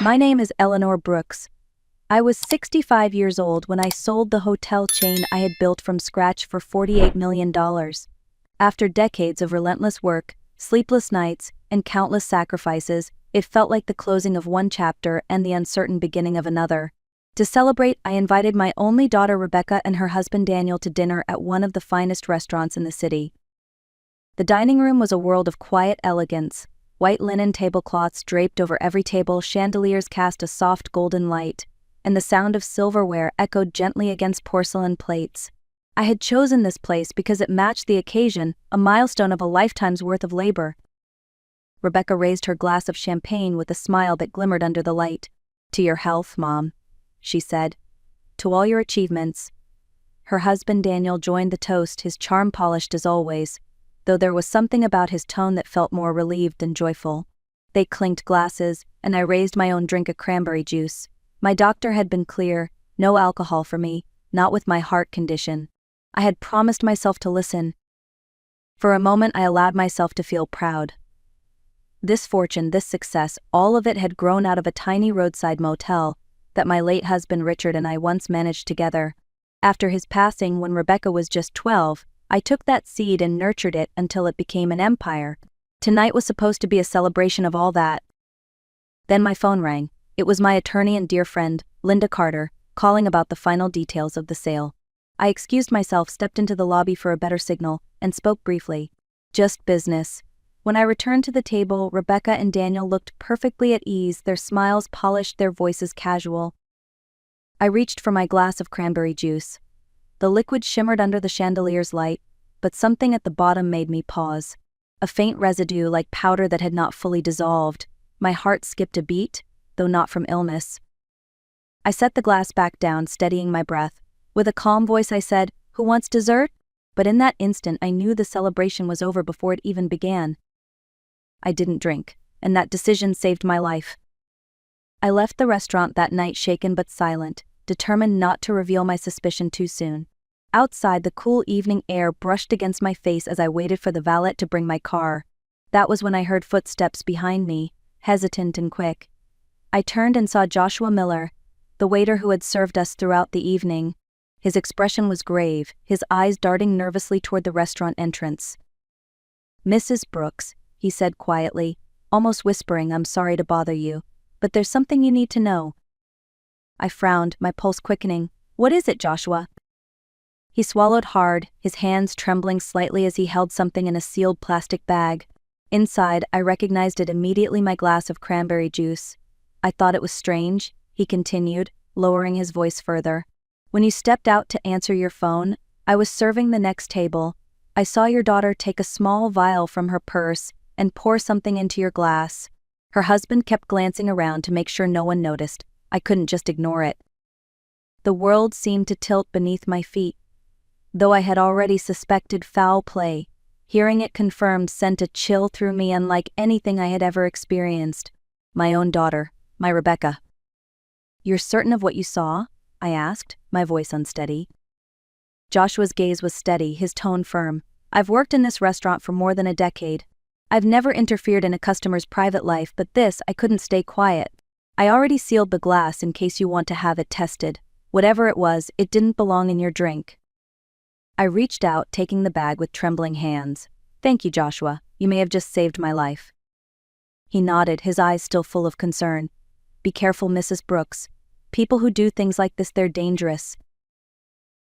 My name is Eleanor Brooks. I was 65 years old when I sold the hotel chain I had built from scratch for $48 million. After decades of relentless work, sleepless nights, and countless sacrifices, it felt like the closing of one chapter and the uncertain beginning of another. To celebrate, I invited my only daughter Rebecca and her husband Daniel to dinner at one of the finest restaurants in the city. The dining room was a world of quiet elegance. White linen tablecloths draped over every table, chandeliers cast a soft golden light, and the sound of silverware echoed gently against porcelain plates. I had chosen this place because it matched the occasion, a milestone of a lifetime's worth of labor. Rebecca raised her glass of champagne with a smile that glimmered under the light. "To your health, Mom," she said. "To all your achievements." Her husband Daniel joined the toast, his charm polished as always, though there was something about his tone that felt more relieved than joyful. They clinked glasses, and I raised my own drink of cranberry juice. My doctor had been clear: no alcohol for me, not with my heart condition. I had promised myself to listen. For a moment I allowed myself to feel proud. This fortune, this success, all of it had grown out of a tiny roadside motel that my late husband Richard and I once managed together. After his passing, when Rebecca was just 12, I took that seed and nurtured it until it became an empire. Tonight was supposed to be a celebration of all that. Then my phone rang. It was my attorney and dear friend, Linda Carter, calling about the final details of the sale. I excused myself, stepped into the lobby for a better signal, and spoke briefly. "Just business." When I returned to the table, Rebecca and Daniel looked perfectly at ease, their smiles polished, their voices casual. I reached for my glass of cranberry juice. The liquid shimmered under the chandelier's light, but something at the bottom made me pause. A faint residue, like powder that had not fully dissolved. My heart skipped a beat, though not from illness. I set the glass back down, steadying my breath. With a calm voice I said, "Who wants dessert?" But in that instant I knew the celebration was over before it even began. I didn't drink, and that decision saved my life. I left the restaurant that night shaken but silent, determined not to reveal my suspicion too soon. Outside, the cool evening air brushed against my face as I waited for the valet to bring my car. That was when I heard footsteps behind me, hesitant and quick. I turned and saw Joshua Miller, the waiter who had served us throughout the evening. His expression was grave, his eyes darting nervously toward the restaurant entrance. "Mrs. Brooks," he said quietly, almost whispering, "I'm sorry to bother you, but there's something you need to know." I frowned, my pulse quickening. "What is it, Joshua?" He swallowed hard, his hands trembling slightly as he held something in a sealed plastic bag. Inside, I recognized it immediately: my glass of cranberry juice. "I thought it was strange," he continued, lowering his voice further. "When you stepped out to answer your phone, I was serving the next table. I saw your daughter take a small vial from her purse and pour something into your glass." Her husband kept glancing around to make sure no one noticed. I couldn't just ignore it. The world seemed to tilt beneath my feet. Though I had already suspected foul play, hearing it confirmed sent a chill through me unlike anything I had ever experienced. My own daughter, my Rebecca. "You're certain of what you saw?" I asked, my voice unsteady. Joshua's gaze was steady, his tone firm. "I've worked in this restaurant for more than a decade. I've never interfered in a customer's private life, but this, I couldn't stay quiet. I already sealed the glass in case you want to have it tested. Whatever it was, it didn't belong in your drink." I reached out, taking the bag with trembling hands. "Thank you, Joshua. You may have just saved my life." He nodded, his eyes still full of concern. "Be careful, Mrs. Brooks. People who do things like this, they're dangerous."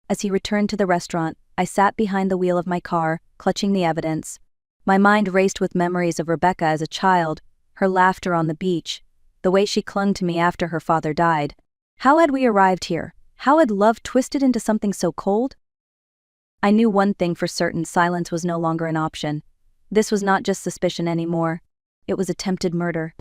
As he returned to the restaurant, I sat behind the wheel of my car, clutching the evidence. My mind raced with memories of Rebecca as a child, her laughter on the beach, the way she clung to me after her father died. How had we arrived here? How had love twisted into something so cold? I knew one thing for certain: silence was no longer an option. This was not just suspicion anymore. It was attempted murder.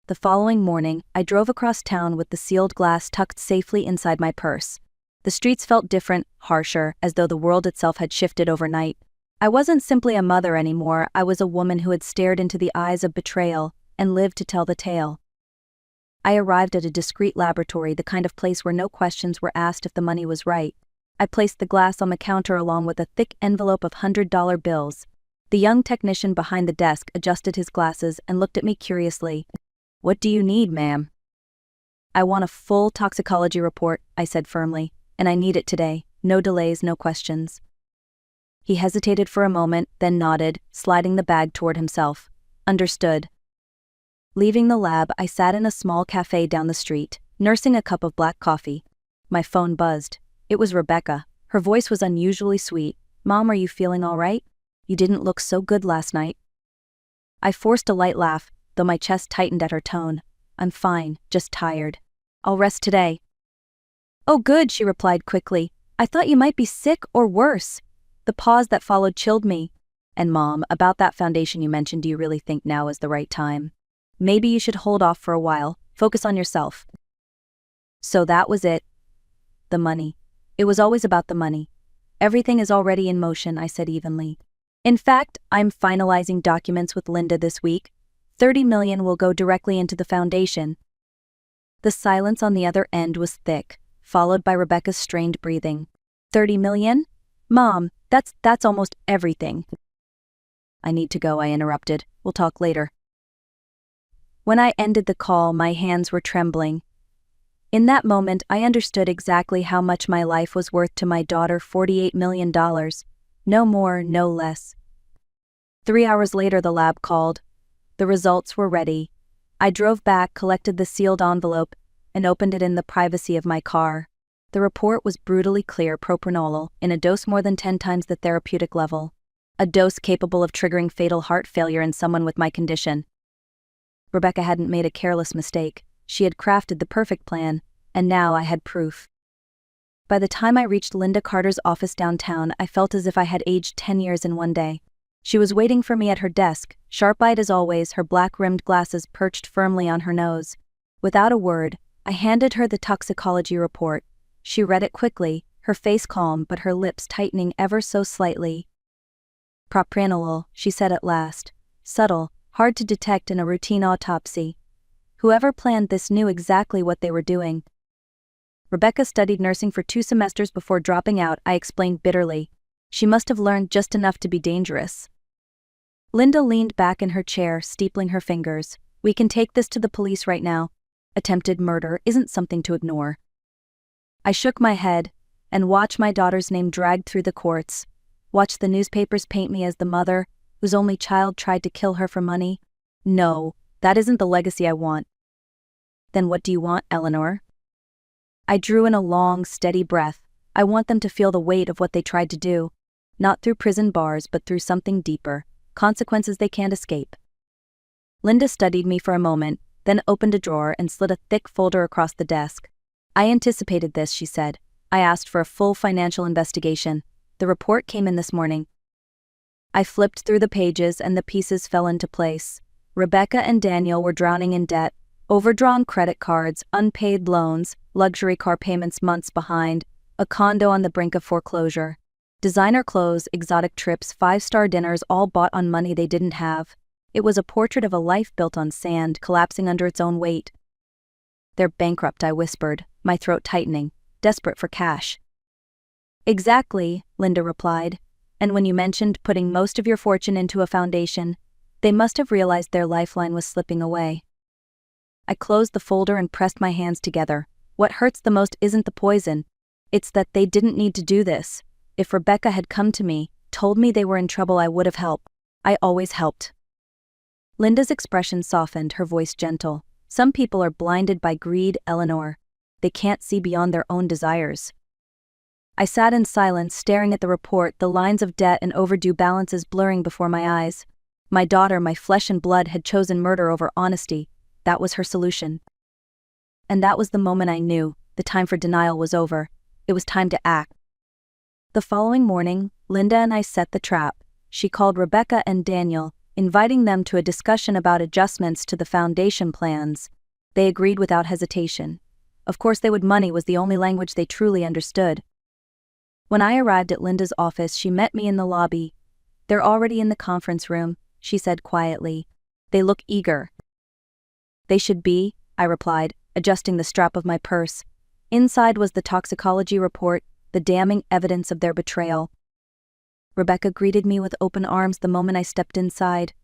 The following morning, I drove across town with the sealed glass tucked safely inside my purse. The streets felt different, harsher, as though the world itself had shifted overnight. I wasn't simply a mother anymore, I was a woman who had stared into the eyes of betrayal and lived to tell the tale. I arrived at a discreet laboratory, the kind of place where no questions were asked if the money was right. I placed the glass on the counter along with a thick envelope of $100 bills. The young technician behind the desk adjusted his glasses and looked at me curiously. What do you need, ma'am? I want a full toxicology report, I said firmly, and I need it today. No delays, no questions. He hesitated for a moment, then nodded, sliding the bag toward himself. Understood. Leaving the lab, I sat in a small cafe down the street, nursing a cup of black coffee. My phone buzzed. It was Rebecca. Her voice was unusually sweet. Mom, are you feeling all right? You didn't look so good last night. I forced a light laugh, though my chest tightened at her tone. I'm fine, just tired. I'll rest today. Oh good, she replied quickly. I thought you might be sick or worse. The pause that followed chilled me. And Mom, about that foundation you mentioned, do you really think now is the right time? Maybe you should hold off for a while, focus on yourself. So that was it. The money. It was always about the money. Everything is already in motion, I said evenly. In fact, I'm finalizing documents with Linda this week. 30 million will go directly into the foundation. The silence on the other end was thick, followed by Rebecca's strained breathing. 30 million? Mom, that's almost everything. I need to go, I interrupted. We'll talk later. When I ended the call, my hands were trembling. In that moment, I understood exactly how much my life was worth to my daughter. $48 million. No more, no less. 3 hours later, the lab called. The results were ready. I drove back, collected the sealed envelope, and opened it in the privacy of my car. The report was brutally clear: propranolol, in a dose more than 10 times the therapeutic level. A dose capable of triggering fatal heart failure in someone with my condition. Rebecca hadn't made a careless mistake. She had crafted the perfect plan, and now I had proof. By the time I reached Linda Carter's office downtown, I felt as if I had aged 10 years in one day. She was waiting for me at her desk, sharp-eyed as always, her black-rimmed glasses perched firmly on her nose. Without a word, I handed her the toxicology report. She read it quickly, her face calm but her lips tightening ever so slightly. Propranolol, she said at last. Subtle, hard to detect in a routine autopsy. Whoever planned this knew exactly what they were doing. Rebecca studied nursing for 2 semesters before dropping out, I explained bitterly. She must have learned just enough to be dangerous. Linda leaned back in her chair, steepling her fingers. We can take this to the police right now. Attempted murder isn't something to ignore. I shook my head and watched my daughter's name dragged through the courts. Watched the newspapers paint me as the mother whose only child tried to kill her for money. No, that isn't the legacy I want. Then what do you want, Eleanor? I drew in a long, steady breath. I want them to feel the weight of what they tried to do. Not through prison bars, but through something deeper. Consequences they can't escape. Linda studied me for a moment, then opened a drawer and slid a thick folder across the desk. I anticipated this, she said. I asked for a full financial investigation. The report came in this morning. I flipped through the pages and the pieces fell into place. Rebecca and Daniel were drowning in debt. Overdrawn credit cards, unpaid loans, luxury car payments months behind, a condo on the brink of foreclosure. Designer clothes, exotic trips, 5-star dinners, all bought on money they didn't have. It was a portrait of a life built on sand, collapsing under its own weight. They're bankrupt, I whispered, my throat tightening, desperate for cash. Exactly, Linda replied. And when you mentioned putting most of your fortune into a foundation, they must have realized their lifeline was slipping away. I closed the folder and pressed my hands together. What hurts the most isn't the poison. It's that they didn't need to do this. If Rebecca had come to me, told me they were in trouble, I would have helped. I always helped. Linda's expression softened, her voice gentle. Some people are blinded by greed, Eleanor. They can't see beyond their own desires. I sat in silence, staring at the report, the lines of debt and overdue balances blurring before my eyes. My daughter, my flesh and blood, had chosen murder over honesty. That was her solution. And that was the moment I knew the time for denial was over. It was time to act. The following morning, Linda and I set the trap. She called Rebecca and Daniel, inviting them to a discussion about adjustments to the foundation plans. They agreed without hesitation. Of course, money was the only language they truly understood. When I arrived at Linda's office, she met me in the lobby. They're already in the conference room, she said quietly. They look eager. They should be, I replied, adjusting the strap of my purse. Inside was the toxicology report, the damning evidence of their betrayal. Rebecca greeted me with open arms the moment I stepped inside.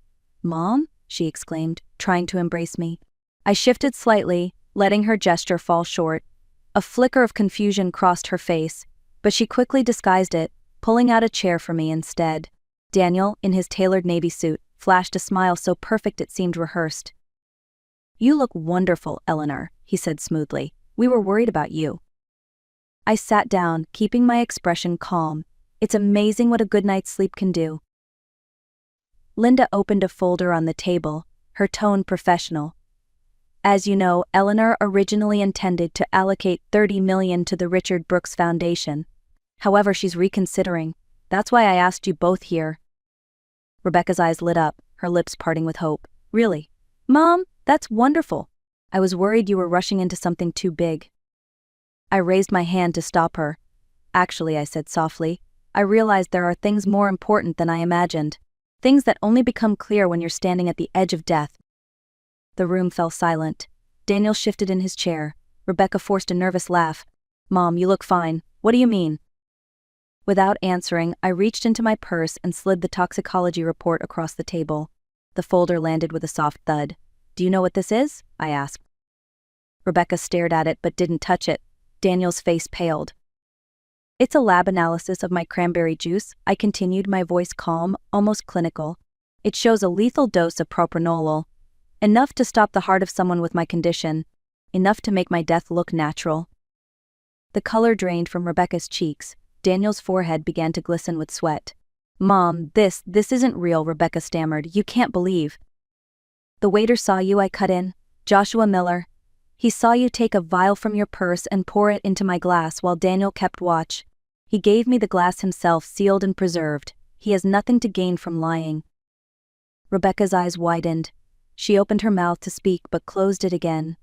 Mom? She exclaimed, trying to embrace me. I shifted slightly, letting her gesture fall short. A flicker of confusion crossed her face, but she quickly disguised it, pulling out a chair for me instead. Daniel, in his tailored navy suit, flashed a smile so perfect it seemed rehearsed. "You look wonderful, Eleanor," he said smoothly. "We were worried about you." I sat down, keeping my expression calm. It's amazing what a good night's sleep can do. Linda opened a folder on the table, her tone professional. "As you know, Eleanor originally intended to allocate $30 million to the Richard Brooks Foundation. However, she's reconsidering. That's why I asked you both here." Rebecca's eyes lit up, her lips parting with hope. "Really? Mom, that's wonderful. I was worried you were rushing into something too big." I raised my hand to stop her. "Actually," I said softly, "I realized there are things more important than I imagined. Things that only become clear when you're standing at the edge of death." The room fell silent. Daniel shifted in his chair. Rebecca forced a nervous laugh. "Mom, you look fine. What do you mean?" Without answering, I reached into my purse and slid the toxicology report across the table. The folder landed with a soft thud. "Do you know what this is?" I asked. Rebecca stared at it but didn't touch it. Daniel's face paled. "It's a lab analysis of my cranberry juice," I continued, my voice calm, almost clinical. "It shows a lethal dose of propranolol. Enough to stop the heart of someone with my condition. Enough to make my death look natural." The color drained from Rebecca's cheeks. Daniel's forehead began to glisten with sweat. "Mom, this isn't real," Rebecca stammered. "You can't believe." "The waiter saw you," I cut in. "Joshua Miller. He saw you take a vial from your purse and pour it into my glass while Daniel kept watch. He gave me the glass himself, sealed and preserved. He has nothing to gain from lying." Rebecca's eyes widened. She opened her mouth to speak but closed it again.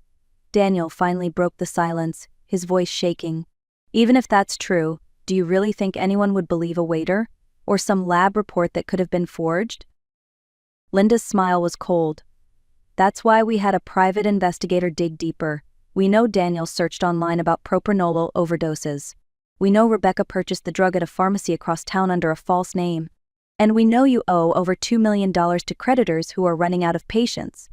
Daniel finally broke the silence, his voice shaking. "Even if that's true, do you really think anyone would believe a waiter? Or some lab report that could have been forged?" Linda's smile was cold. "That's why we had a private investigator dig deeper. We know Daniel searched online about propranolol overdoses. We know Rebecca purchased the drug at a pharmacy across town under a false name. And we know you owe over $2 million to creditors who are running out of patience."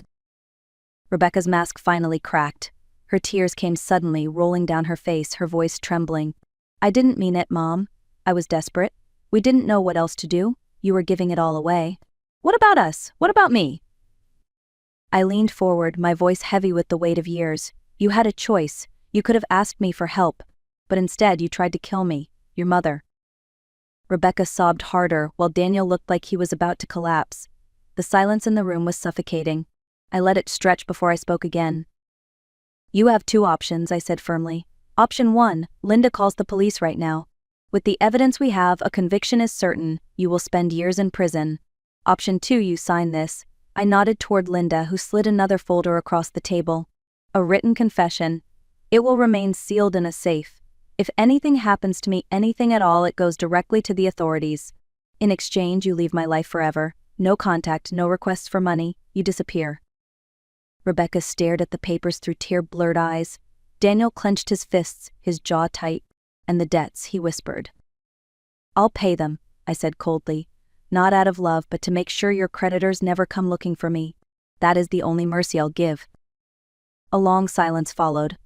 Rebecca's mask finally cracked. Her tears came suddenly, rolling down her face, her voice trembling. "I didn't mean it, Mom. I was desperate. We didn't know what else to do. You were giving it all away." "What about us? What about me?" I leaned forward, my voice heavy with the weight of years. "You had a choice. You could have asked me for help. But instead you tried to kill me, your mother." Rebecca sobbed harder while Daniel looked like he was about to collapse. The silence in the room was suffocating. I let it stretch before I spoke again. "You have two options," I said firmly. "Option 1, Linda calls the police right now. With the evidence we have, a conviction is certain. You will spend years in prison. Option 2, you sign this." I nodded toward Linda, who slid another folder across the table. "A written confession. It will remain sealed in a safe. If anything happens to me, anything at all, it goes directly to the authorities. In exchange, you leave my life forever. No contact, no requests for money. You disappear." Rebecca stared at the papers through tear-blurred eyes. Daniel clenched his fists, his jaw tight. "And the debts," he whispered. "I'll pay them," I said coldly. "Not out of love, but to make sure your creditors never come looking for me. That is the only mercy I'll give." A long silence followed.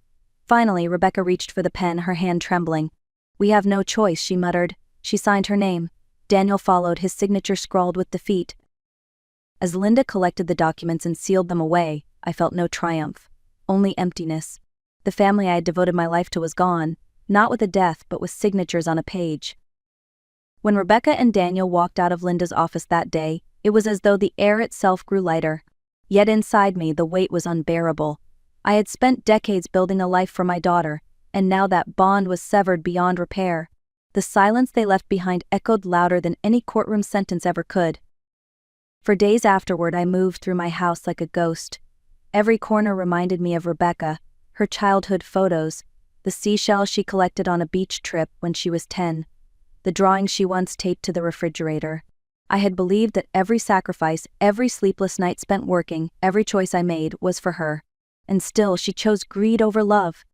Finally, Rebecca reached for the pen, her hand trembling. "We have no choice," she muttered. She signed her name. Daniel followed, his signature scrawled with defeat. As Linda collected the documents and sealed them away, I felt no triumph, only emptiness. The family I had devoted my life to was gone, not with a death but with signatures on a page. When Rebecca and Daniel walked out of Linda's office that day, it was as though the air itself grew lighter. Yet inside me, the weight was unbearable. I had spent decades building a life for my daughter, and now that bond was severed beyond repair. The silence they left behind echoed louder than any courtroom sentence ever could. For days afterward, I moved through my house like a ghost. Every corner reminded me of Rebecca, her childhood photos, the seashells she collected on a beach trip when she was 10, the drawings she once taped to the refrigerator. I had believed that every sacrifice, every sleepless night spent working, every choice I made was for her. And still she chose greed over love.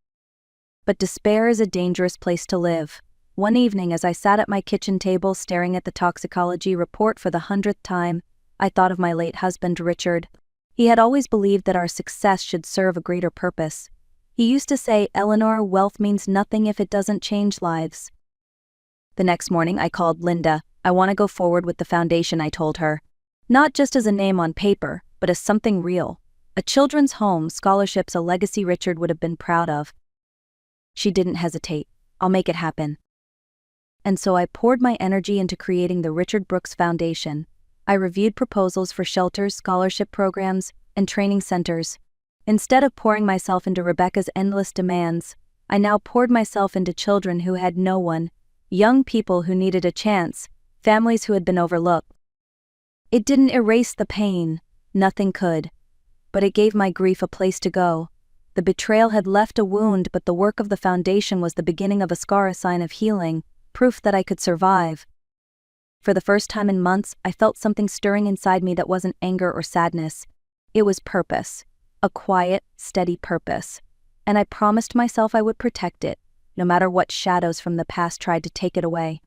But despair is a dangerous place to live. One evening, as I sat at my kitchen table staring at the toxicology report for the 100th time, I thought of my late husband, Richard. He had always believed that our success should serve a greater purpose. He used to say, "Eleanor, wealth means nothing if it doesn't change lives." The next morning I called Linda. "I want to go forward with the foundation," I told her. "Not just as a name on paper, but as something real. A children's home, scholarships, a legacy Richard would have been proud of." She didn't hesitate. "I'll make it happen." And so I poured my energy into creating the Richard Brooks Foundation. I reviewed proposals for shelters, scholarship programs, and training centers. Instead of pouring myself into Rebecca's endless demands, I now poured myself into children who had no one, young people who needed a chance, families who had been overlooked. It didn't erase the pain, nothing could. But it gave my grief a place to go. The betrayal had left a wound, but the work of the foundation was the beginning of a scar, a sign of healing, proof that I could survive. For the first time in months, I felt something stirring inside me that wasn't anger or sadness. It was purpose, a quiet, steady purpose. And I promised myself I would protect it, no matter what shadows from the past tried to take it away.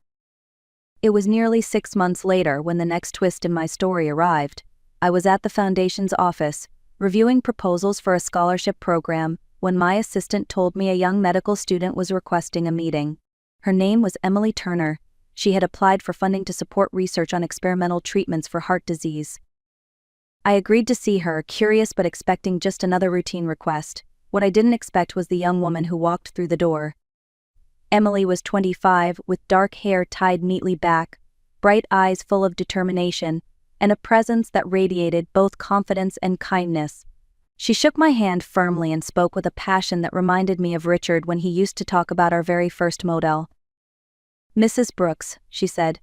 It was nearly 6 months later when the next twist in my story arrived. I was at the foundation's office, reviewing proposals for a scholarship program, when my assistant told me a young medical student was requesting a meeting. Her name was Emily Turner. She had applied for funding to support research on experimental treatments for heart disease. I agreed to see her, curious but expecting just another routine request. What I didn't expect was the young woman who walked through the door. Emily was 25, with dark hair tied neatly back, bright eyes full of determination, and a presence that radiated both confidence and kindness. She shook my hand firmly and spoke with a passion that reminded me of Richard when he used to talk about our very first model. "Mrs. Brooks," she said,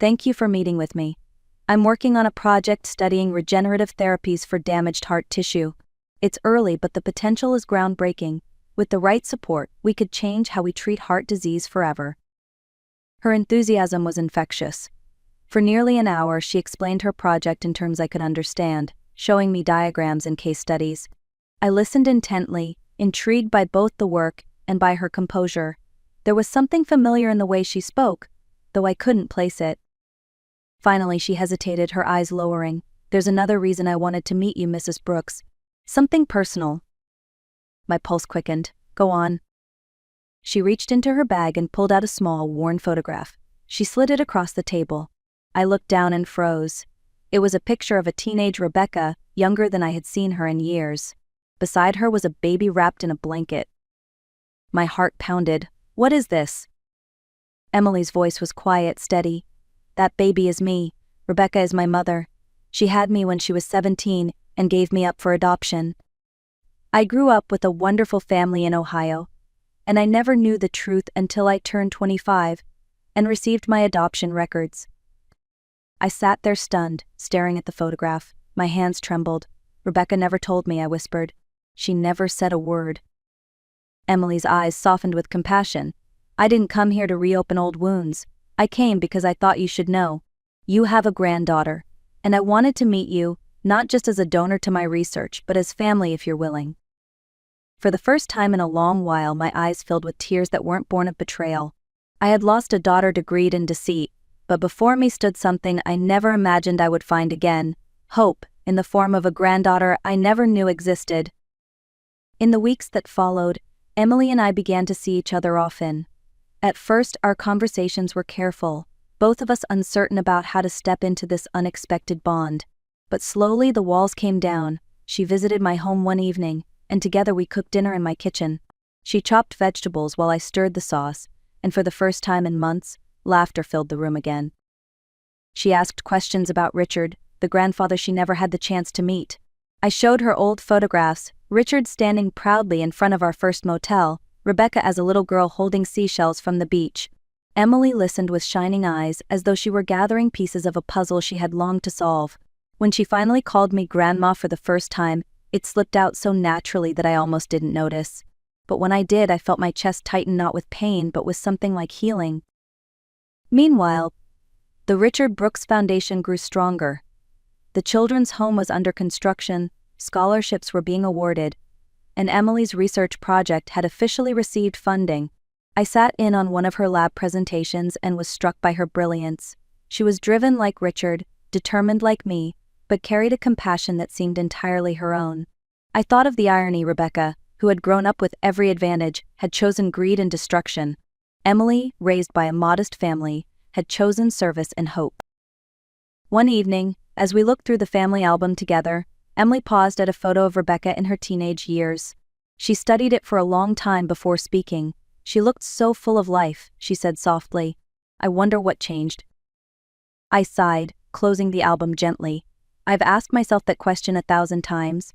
"thank you for meeting with me. I'm working on a project studying regenerative therapies for damaged heart tissue. It's early, but the potential is groundbreaking. With the right support, we could change how we treat heart disease forever." Her enthusiasm was infectious. For nearly an hour, she explained her project in terms I could understand, showing me diagrams and case studies. I listened intently, intrigued by both the work and by her composure. There was something familiar in the way she spoke, though I couldn't place it. Finally, she hesitated, her eyes lowering. "There's another reason I wanted to meet you, Mrs. Brooks. Something personal." My pulse quickened. "Go on." She reached into her bag and pulled out a small, worn photograph. She slid it across the table. I looked down and froze. It was a picture of a teenage Rebecca, younger than I had seen her in years. Beside her was a baby wrapped in a blanket. My heart pounded. "What is this?" Emily's voice was quiet, steady. "That baby is me. Rebecca is my mother. She had me when she was 17 and gave me up for adoption. I grew up with a wonderful family in Ohio, and I never knew the truth until I turned 25 and received my adoption records." I sat there stunned, staring at the photograph. My hands trembled. "Rebecca never told me," I whispered. "She never said a word." Emily's eyes softened with compassion. "I didn't come here to reopen old wounds. I came because I thought you should know. You have a granddaughter, and I wanted to meet you, not just as a donor to my research, but as family if you're willing." For the first time in a long while, my eyes filled with tears that weren't born of betrayal. I had lost a daughter to greed and deceit, but before me stood something I never imagined I would find again: hope, in the form of a granddaughter I never knew existed. In the weeks that followed, Emily and I began to see each other often. At first, our conversations were careful, both of us uncertain about how to step into this unexpected bond. But slowly the walls came down. She visited my home one evening, and together we cooked dinner in my kitchen. She chopped vegetables while I stirred the sauce, and for the first time in months, laughter filled the room again. She asked questions about Richard, the grandfather she never had the chance to meet. I showed her old photographs, Richard standing proudly in front of our first motel, Rebecca as a little girl holding seashells from the beach. Emily listened with shining eyes, as though she were gathering pieces of a puzzle she had longed to solve. When she finally called me Grandma for the first time, it slipped out so naturally that I almost didn't notice. But when I did, I felt my chest tighten, not with pain but with something like healing. Meanwhile, the Richard Brooks Foundation grew stronger. The children's home was under construction, scholarships were being awarded, and Emily's research project had officially received funding. I sat in on one of her lab presentations and was struck by her brilliance. She was driven like Richard, determined like me, but carried a compassion that seemed entirely her own. I thought of the irony. Rebecca, who had grown up with every advantage, had chosen greed and destruction. Emily, raised by a modest family, had chosen service and hope. One evening, as we looked through the family album together, Emily paused at a photo of Rebecca in her teenage years. She studied it for a long time before speaking. "She looked so full of life," she said softly. "I wonder what changed." I sighed, closing the album gently. I've asked myself that question 1,000 times.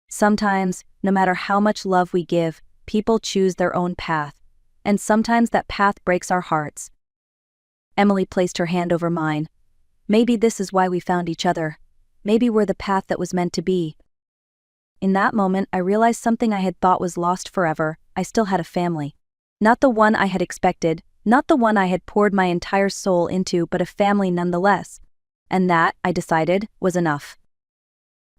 Sometimes, no matter how much love we give, people choose their own path. And sometimes that path breaks our hearts. Emily placed her hand over mine. "Maybe this is why we found each other. Maybe we're the path that was meant to be." In that moment, I realized something I had thought was lost forever. I still had a family. Not the one I had expected, not the one I had poured my entire soul into, but a family nonetheless. And that, I decided, was enough.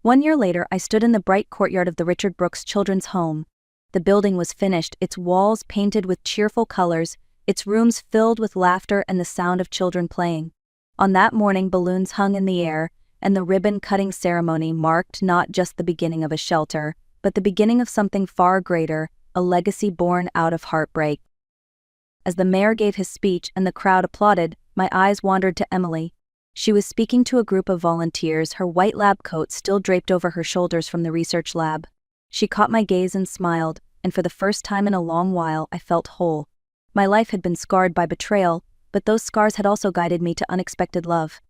1 year later, I stood in the bright courtyard of the Richard Brooks Children's Home. The building was finished, its walls painted with cheerful colors, its rooms filled with laughter and the sound of children playing. On that morning, balloons hung in the air, and the ribbon-cutting ceremony marked not just the beginning of a shelter, but the beginning of something far greater, a legacy born out of heartbreak. As the mayor gave his speech and the crowd applauded, my eyes wandered to Emily. She was speaking to a group of volunteers, her white lab coat still draped over her shoulders from the research lab. She caught my gaze and smiled, and for the first time in a long while, I felt whole. My life had been scarred by betrayal, but those scars had also guided me to unexpected love.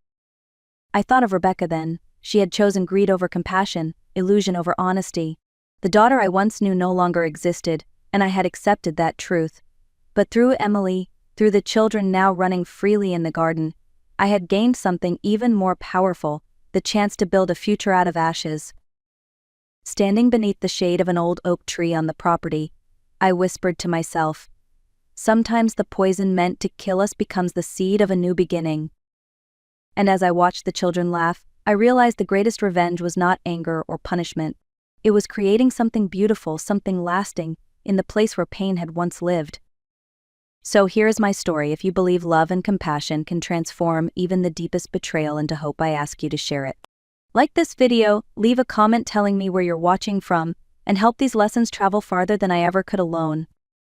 I thought of Rebecca then. She had chosen greed over compassion, illusion over honesty. The daughter I once knew no longer existed, and I had accepted that truth. But through Emily, through the children now running freely in the garden, I had gained something even more powerful, the chance to build a future out of ashes. Standing beneath the shade of an old oak tree on the property, I whispered to myself, "Sometimes the poison meant to kill us becomes the seed of a new beginning." And as I watched the children laugh, I realized the greatest revenge was not anger or punishment. It was creating something beautiful, something lasting, in the place where pain had once lived. So here is my story. If you believe love and compassion can transform even the deepest betrayal into hope, I ask you to share it. Like this video, leave a comment telling me where you're watching from, and help these lessons travel farther than I ever could alone.